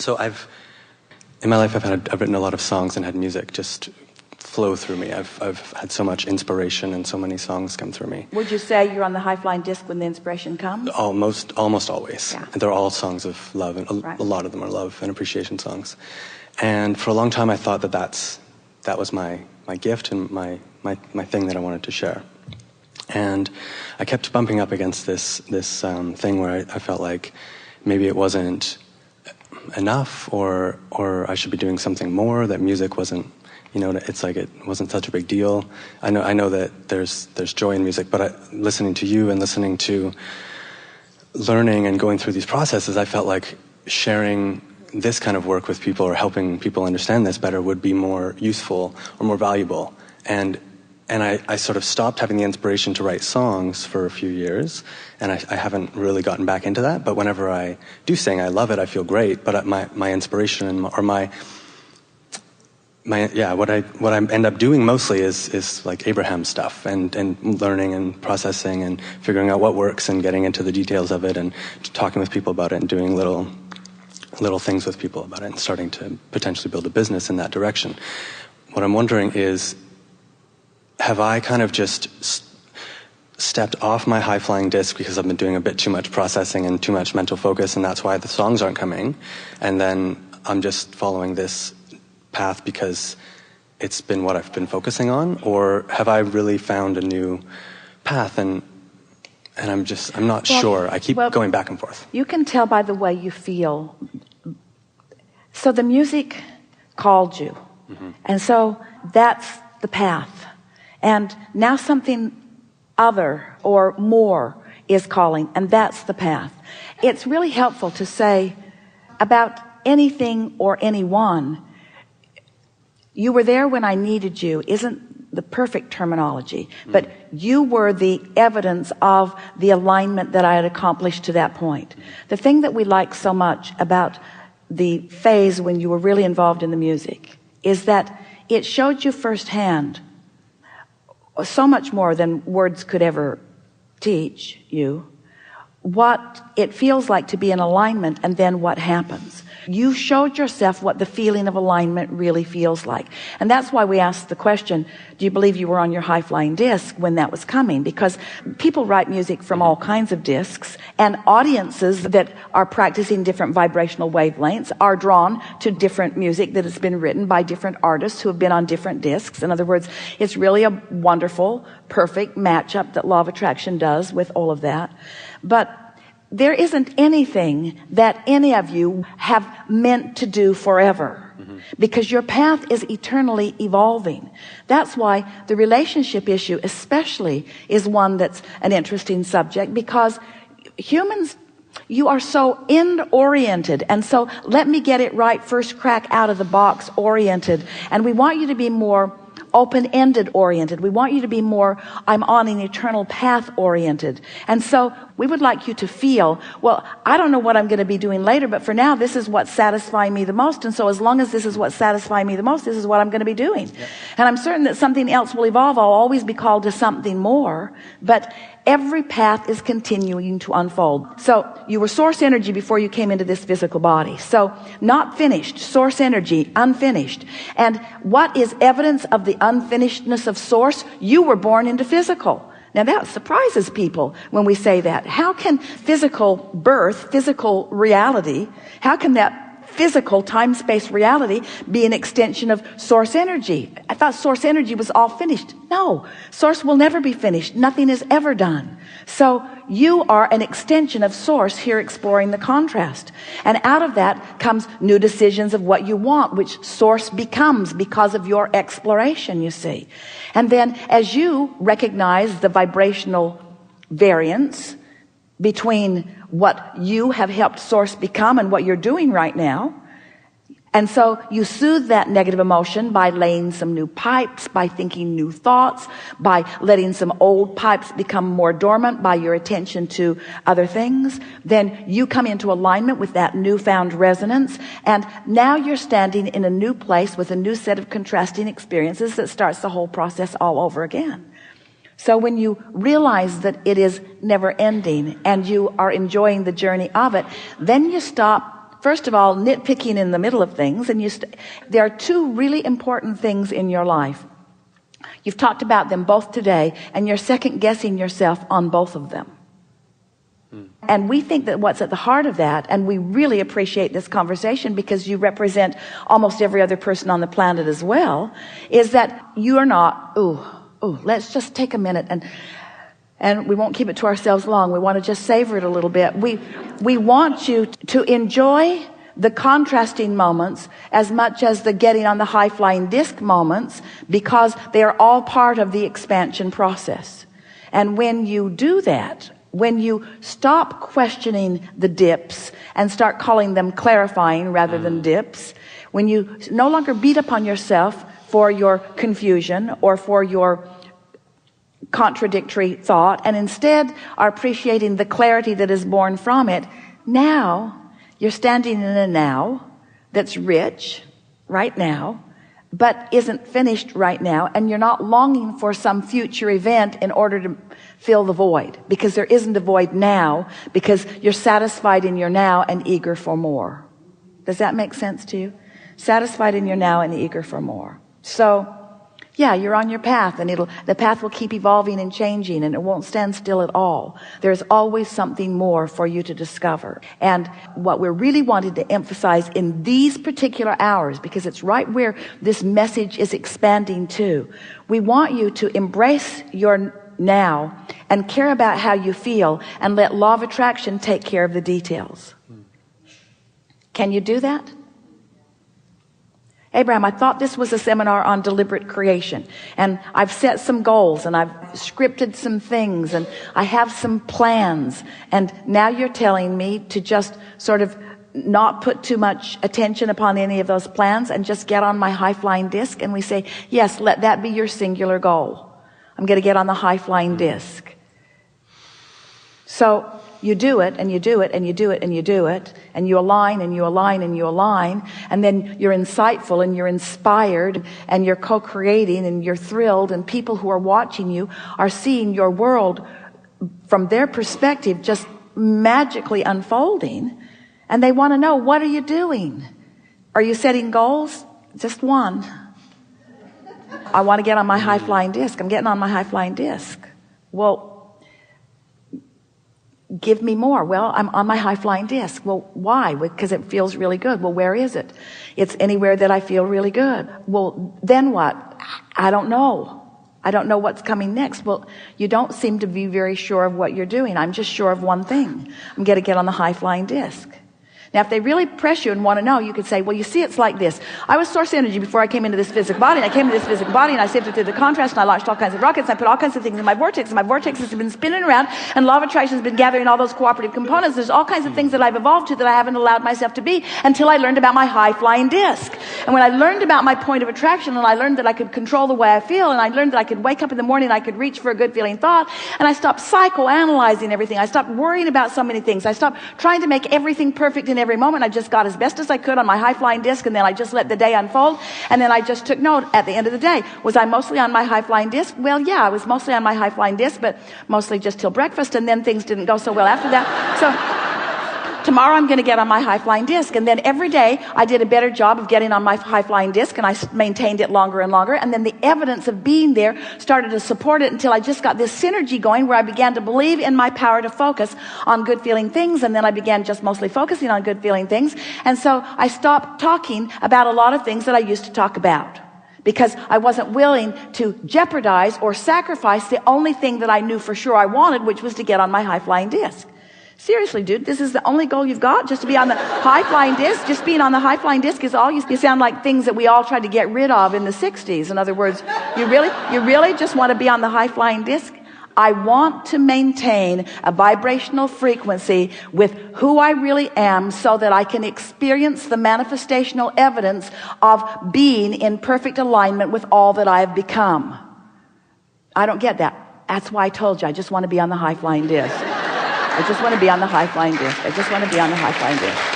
So in my life, I've written a lot of songs and had music just flow through me. I've had so much inspiration and so many songs come through me. Would you say you're on the high flying disc when the inspiration comes? Almost always. Yeah. And they're all songs of love, and right. a lot of them are love and appreciation songs. And for a long time, I thought that was my gift and my thing that I wanted to share. And I kept bumping up against this thing where I felt like maybe it wasn't enough, or I should be doing something more. That music wasn't, it's like it wasn't such a big deal. I know that there's joy in music, but listening to you and listening to learning and going through these processes, I felt like sharing this kind of work with people or helping people understand this better would be more useful or more valuable. And I sort of stopped having the inspiration to write songs for a few years, and I haven't really gotten back into that. But whenever I do sing, I love it, I feel great, but my inspiration or what I end up doing mostly is like Abraham stuff and learning and processing and figuring out what works and getting into the details of it and talking with people about it and doing little things with people about it and starting to potentially build a business in that direction. What I'm wondering is, have I kind of just stepped off my high-flying disc because I've been doing a bit too much processing and too much mental focus, and that's why the songs aren't coming, and then I'm just following this path because it's been what I've been focusing on? Or have I really found a new path, and I'm not sure. I keep going back and forth. You can tell by the way you feel. So the music called you, and so that's the path. And now something other or more is calling, and that's the path. It's really helpful to say about anything or anyone, you were there when I needed you, isn't the perfect terminology, but you were the evidence of the alignment that I had accomplished to that point. The thing that we like so much about the phase when you were really involved in the music is that it showed you firsthand so much more than words could ever teach you what it feels like to be in alignment, and then what happens. You showed yourself what the feeling of alignment really feels like. And that's why we asked the question, do you believe you were on your high-flying disc when that was coming? Because people write music from all kinds of discs, and audiences that are practicing different vibrational wavelengths are drawn to different music that has been written by different artists who have been on different discs. In other words, it's really a wonderful, perfect matchup that law of attraction does with all of that. But there isn't anything that any of you have meant to do forever, because your path is eternally evolving. That's why the relationship issue especially is one that's an interesting subject, because humans, you are so end-oriented, and so let me get it right first crack out of the box oriented, and we want you to be more open-ended oriented. We want you to be more I'm on an eternal path oriented. And so we would like you to feel, well, I don't know what I'm going to be doing later, but for now this is what's satisfying me the most, and so as long as this is what's satisfying me the most, this is what I'm going to be doing. Yep. And I'm certain that something else will evolve. I'll always be called to something more, but every path is continuing to unfold. So you were source energy before you came into this physical body. So not finished, source energy, unfinished. And what is evidence of the unfinishedness of source? You were born into physical. Now that surprises people when we say that. How can physical birth, physical reality, how can that physical time-space reality be an extension of source energy? I thought source energy was all finished. No, source will never be finished. Nothing is ever done. So you are an extension of source here, exploring the contrast. And out of that comes new decisions of what you want, which source becomes because of your exploration, you see. And then as you recognize the vibrational variance between what you have helped source become and what you're doing right now, and so you soothe that negative emotion by laying some new pipes, by thinking new thoughts, by letting some old pipes become more dormant by your attention to other things. Then you come into alignment with that newfound resonance, and now you're standing in a new place with a new set of contrasting experiences that starts the whole process all over again. So when you realize that it is never ending and you are enjoying the journey of it, then you stop first of all, nitpicking in the middle of things, and there are two really important things in your life. You've talked about them both today, and you're second guessing yourself on both of them. And we think that what's at the heart of that, and we really appreciate this conversation because you represent almost every other person on the planet as well, is that you are not, let's just take a minute and we won't keep it to ourselves long. We want to just savor it a little bit. We want you to enjoy the contrasting moments as much as the getting on the high-flying disc moments, because they are all part of the expansion process. And when you do that, when you stop questioning the dips and start calling them clarifying rather than dips, when you no longer beat upon yourself for your confusion or for your contradictory thought, and instead are appreciating the clarity that is born from it, now you're standing in a now that's rich right now, but isn't finished right now, and you're not longing for some future event in order to fill the void, because there isn't a void now, because you're satisfied in your now and eager for more. Does that make sense to you? Satisfied in your now and eager for more. So yeah, you're on your path, and the path will keep evolving and changing, and it won't stand still at all. There's always something more for you to discover. And what we're really wanting to emphasize in these particular hours, because it's right where this message is expanding to, we want you to embrace your now and care about how you feel, and let law of attraction take care of the details. Can you do that? Abraham, I thought this was a seminar on deliberate creation, and I've set some goals, and I've scripted some things, and I have some plans, and now you're telling me to just sort of not put too much attention upon any of those plans and just get on my high-flying disc. And we say, yes, let that be your singular goal. I'm going to get on the high-flying disc. So you do it, and you do it, and you do it, and you do it, and you align, and you align, and you align, and then you're insightful, and you're inspired, and you're co-creating, and you're thrilled, and people who are watching you are seeing your world from their perspective just magically unfolding, and they want to know, what are you doing? Are you setting goals? Just one. I want to get on my high-flying disc. I'm getting on my high-flying disc. Well, give me more. Well, I'm on my high-flying disc. Well, why? Because it feels really good. Well, where is it? It's anywhere that I feel really good. Well, then what? I don't know. I don't know what's coming next. Well, you don't seem to be very sure of what you're doing. I'm just sure of one thing. I'm going to get on the high-flying disc. Now, if they really press you and want to know, you could say, well, you see, it's like this. I was source energy before I came into this physical body, and I came into this physical body, and I sifted through the contrast, and I launched all kinds of rockets, and I put all kinds of things in my vortex, and my vortex has been spinning around, and law of attraction has been gathering all those cooperative components. There's all kinds of things that I've evolved to that I haven't allowed myself to be until I learned about my high-flying disc. And when I learned about my point of attraction, and I learned that I could control the way I feel, and I learned that I could wake up in the morning, and I could reach for a good feeling thought, and I stopped psychoanalyzing everything. I stopped worrying about so many things. I stopped trying to make everything perfect in every moment. I just got as best as I could on my high-flying disc, and then I just let the day unfold, and then I just took note at the end of the day. Was I mostly on my high-flying disc? Well, yeah, I was mostly on my high-flying disc, but mostly just till breakfast, and then things didn't go so well after that. So tomorrow I'm going to get on my high-flying disc, and then every day I did a better job of getting on my high-flying disc, and I maintained it longer and longer, and then the evidence of being there started to support it until I just got this synergy going where I began to believe in my power to focus on good feeling things, and then I began just mostly focusing on good feeling things, and so I stopped talking about a lot of things that I used to talk about, because I wasn't willing to jeopardize or sacrifice the only thing that I knew for sure I wanted, which was to get on my high-flying disc. Seriously, dude, this is the only goal you've got? Just to be on the high-flying disc? Just being on the high-flying disc is all? You sound like things that we all tried to get rid of in the 60s. In other words, you really just want to be on the high-flying disc? I want to maintain a vibrational frequency with who I really am so that I can experience the manifestational evidence of being in perfect alignment with all that I have become. I don't get that. That's why I told you I just want to be on the high-flying disc. I just want to be on the high-flying disc. I just want to be on the high-flying disc.